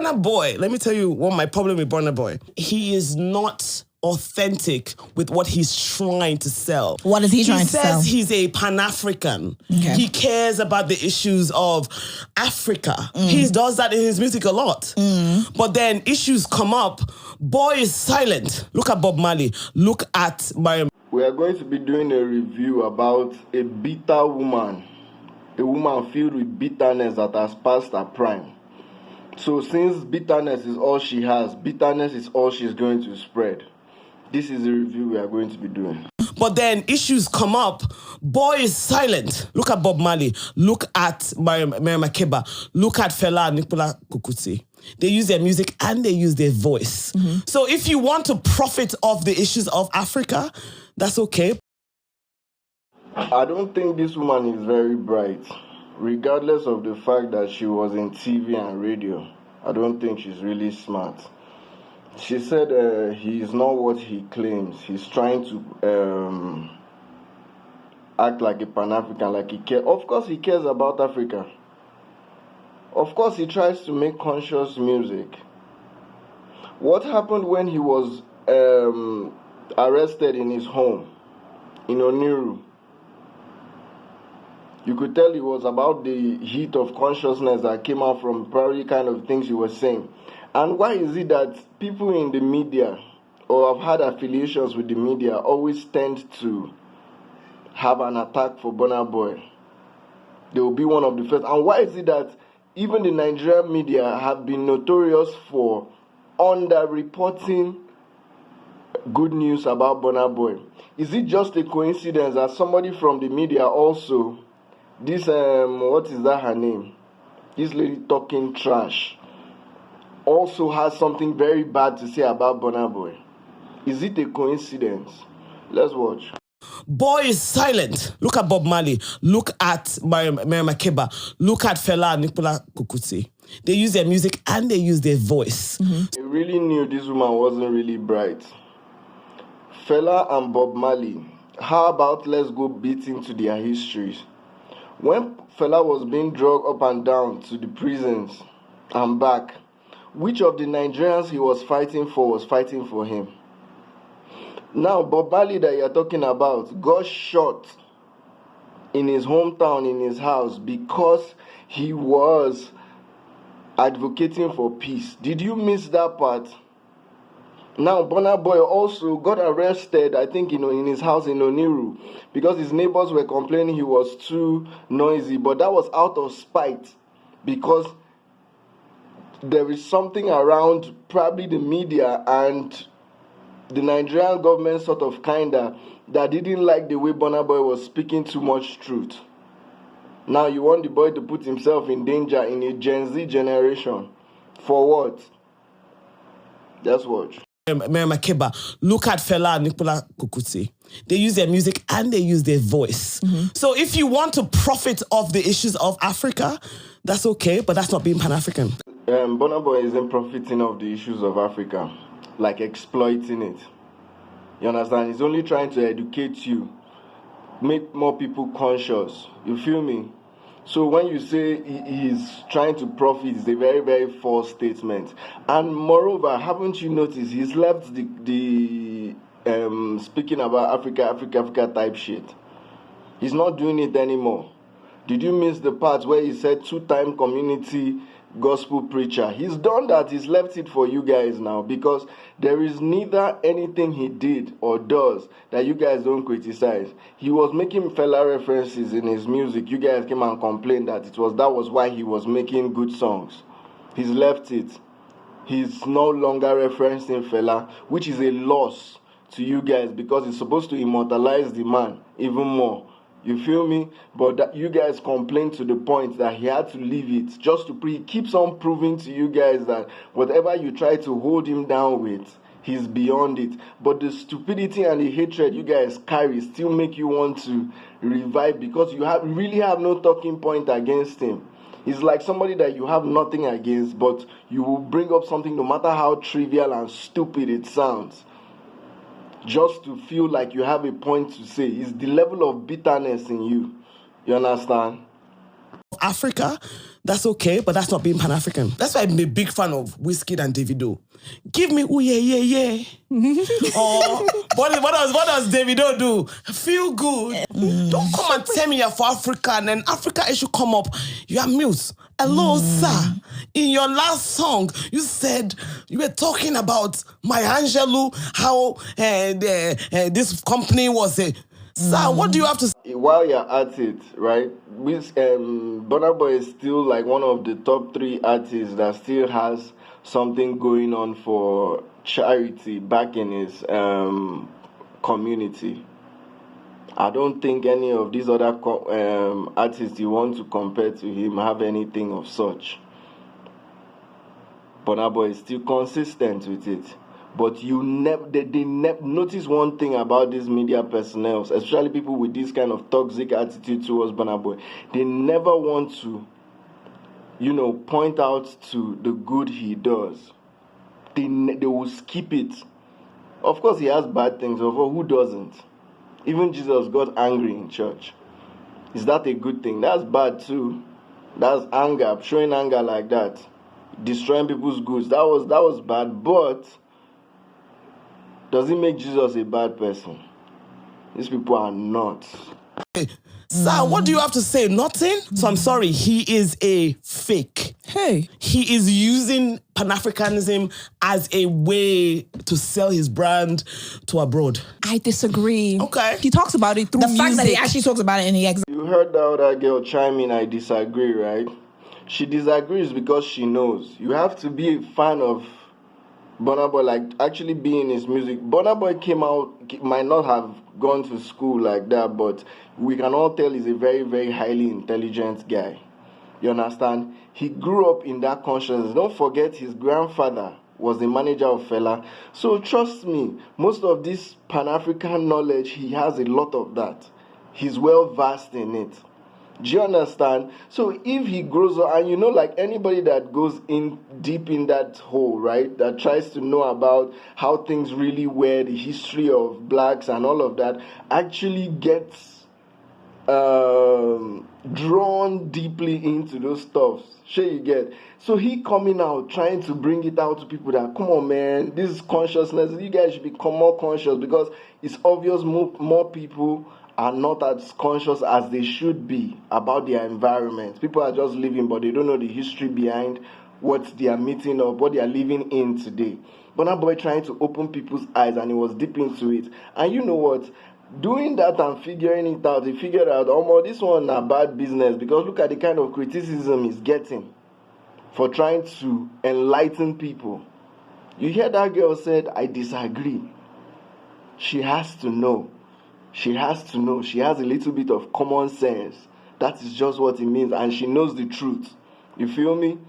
Burna Boy, let me tell you what my problem with Burna Boy. He is not authentic with what he's trying to sell. What is he trying to sell? He says he's a Pan-African. Okay. He cares about the issues of Africa. He does that in his music a lot. But then issues come up, boy is silent. Look at Bob Marley. Look at Mariam. We are going to be doing a review about a bitter woman. A woman filled with bitterness that has passed her prime. So since bitterness is all she has, bitterness is all she's going to spread. This is the review we are going to be doing. But then issues come up, boy is silent. Look at Bob Marley. Look at Mary Makeba. Look at Fela Nicola Kukuti. They use their music and they use their voice. So if you want to profit off the issues of Africa, that's okay. I don't think this woman is very bright. Regardless of the fact that she was in TV and radio, I don't think she's really smart. She said he is not what he claims. He's trying to act like a Pan-African, like he cares. Of course he cares about Africa. Of course he tries to make conscious music. What happened when he was arrested in his home in Oniru? You could tell it was about the heat of consciousness that came out from probably kind of things he was saying. And why is it that people in the media or have had affiliations with the media always tend to have an attack for Burna Boy? They will be one of the first. And why is it that even the Nigerian media have been notorious for underreporting good news about Burna Boy? Is it just a coincidence that somebody from the media also, this, what is that her name? This lady talking trash, also has something very bad to say about Burna Boy? Is it a coincidence? Let's watch. Boy is silent. Look at Bob Marley. Look at Mary Makeba. Look at Fela Nicola Kukuti. They use their music and they use their voice. I really knew this woman wasn't really bright. Fela and Bob Marley, how about let's go beat into their histories? When Fela was being dragged up and down to the prisons and back, which of the Nigerians he was fighting for him? Now, Bob Marley that you're talking about got shot in his hometown, in his house, because he was advocating for peace. Did you miss that part? Now, Burna Boy also got arrested, I think, in his house in Oniru, because his neighbors were complaining he was too noisy. But that was out of spite, because there is something around probably the media and the Nigerian government sort of kinda that didn't like the way Burna Boy was speaking too much truth. Now you want the boy to put himself in danger in a Gen Z generation. For what? Let's watch. Mary Makeba. Look at Fela Nicola Kukuti. They use their music and they use their voice. So if you want to profit off the issues of Africa, that's okay, but that's not being Pan-African. Burna Boy isn't profiting of the issues of Africa, like exploiting it. You understand? He's only trying to educate you, make more people conscious. You feel me? So when you say he's trying to profit, it's a very, very false statement. And moreover, haven't you noticed he's left the speaking about Africa type shit? He's not doing it anymore. Did you miss the part where he said two-time community gospel preacher? He's done that. He's left it for you guys now, because there is neither anything he did or does that you guys don't criticize. He was making Fela references in his music. You guys came and complained that that was why he was making good songs. He's left it. He's no longer referencing Fela, which is a loss to you guys, because it's supposed to immortalize the man even more. You feel me? But that you guys complained to the point that he had to leave it just to he keeps on proving to you guys that whatever you try to hold him down with, he's beyond it. But the stupidity and the hatred you guys carry still make you want to revive, because you really have no talking point against him. He's like somebody that you have nothing against, but you will bring up something no matter how trivial and stupid it sounds, just to feel like you have a point to say. It's the level of bitterness in you. You understand? Africa, that's okay, but that's not being Pan-African. That's why I'm a big fan of Wizkid and Davido. Give me ooh yeah yeah yeah. Or what does Davido do? Feel good. Don't come and tell me you're for Africa and then Africa issue come up. You are mute. Hello, sir. In your last song, you said you were talking about my Angelou, how this company was a. Sir, what do you have to say? While you're at it, right? Burna Boy is still like one of the top 3 artists that still has something going on for charity back in his community. I don't think any of these other artists you want to compare to him have anything of such. Burna Boy is still consistent with it. But they notice one thing about these media personnel, especially people with this kind of toxic attitude towards Burna Boy. They never want to, point out to the good he does. They will skip it. Of course, he has bad things, but who doesn't? Even Jesus got angry in church. Is that a good thing? That's bad too. That's anger, showing anger like that, destroying people's goods. That was bad, but does it make Jesus a bad person? These people are not. Sir, what do you have to say? Nothing? So I'm sorry, he is a fake. Hey. He is using Pan-Africanism as a way to sell his brand to abroad. I disagree. Okay. He talks about it through The music. fact that he actually talks about it in the You heard the other girl chime in, I disagree, right? She disagrees because she knows. You have to be a fan of Burna Boy, like actually be in his music. Burna Boy came out, might not have gone to school like that, but we can all tell he's a very, very highly intelligent guy. You understand? He grew up in that consciousness. Don't forget his grandfather was the manager of Fela. So trust me, most of this Pan-African knowledge, he has a lot of that. He's well versed in it. Do you understand? So if he grows up, and like anybody that goes in deep in that hole, right, that tries to know about how things really were, the history of blacks and all of that, actually gets drawn deeply into those stuffs. Sure you get. So he coming out, trying to bring it out to people that, come on, man, this is consciousness. You guys should become more conscious, because it's obvious more people are not as conscious as they should be about their environment. People are just living, but they don't know the history behind what they are meeting up, what they are living in today. Burna Boy trying to open people's eyes, and he was deep into it. And you know what? Doing that and figuring it out, he figured out, this one a bad business, because look at the kind of criticism he's getting for trying to enlighten people. You hear that girl said, I disagree. She has to know. She has to know. She has a little bit of common sense. That is just what it means. And she knows the truth. You feel me?